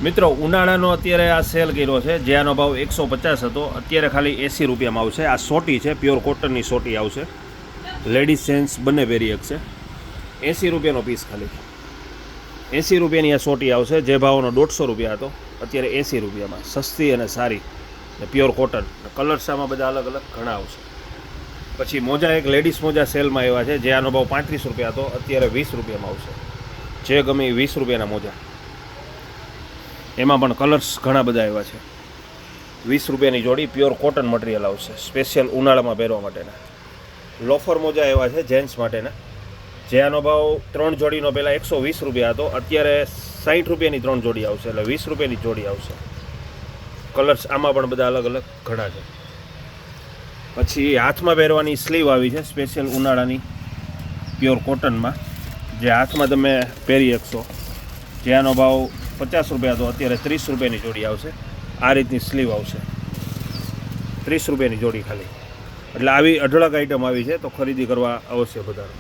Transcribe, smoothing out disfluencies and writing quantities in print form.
મિત્રો ઉનાળાનો અત્યારે આ સેલ કર્યો છે, જેનો ભાવ 150 હતો, અત્યારે ખાલી 80 રૂપિયામાં આવશે। આ સોટી છે, પ્યોર કોટનની સોટી આવશે, લેડીઝ જેન્ટ્સ બંને પહેરી શકશે। 80 રૂપિયાનો પીસ, ખાલી 80 રૂપિયાની આ સોટી આવશે। જે ભાવનો 150 રૂપિયા હતો, અત્યારે 80 રૂપિયામાં સસ્તી અને સારી પ્યોર કોટન। કલર્સ આમાં બધા અલગ અલગ ઘણા આવશે। પછી મોજા, એક લેડીઝ મોજા સેલમાં આવ્યા છે, જે આનો ભાવ 35 રૂપિયા હતો, અત્યારે 20 રૂપિયામાં આવશે। જે ગમે 20 રૂપિયાના મોજા, એમાં પણ કલર્સ ઘણા બધા આવ્યા છે। 20 રૂપિયાની જોડી પ્યોર કોટન મટીરિયલ આવશે, સ્પેશિયલ ઉનાળામાં પહેરવા માટેના। લોફર મોજા આવ્યા છે જેન્ટ્સ માટેના, જે આનો ભાવ 3 જોડીનો પહેલાં 120 રૂપિયા હતો, અત્યારે 60 રૂપિયાની 3 જોડી આવશે, એટલે 20 રૂપિયાની જોડી આવશે। કલર્સ આમાં પણ બધા અલગ અલગ ઘણા છે। પછી હાથમાં પહેરવાની સ્લીવ આવી છે, સ્પેશિયલ ઉનાળાની પ્યોર કોટનમાં, જે હાથમાં તમે પહેરી શકશો। જે આનો ભાવ 50 રૂપિયા હતો, અત્યારે 30 રૂપિયાની જોડી આવશે। આ રીતની સ્લીવ આવશે, 30 રૂપિયાની જોડી ખાલી। એટલે આવી અઢળક આઈટમ આવી છે, તો ખરીદી કરવા અવશ્ય પધારો।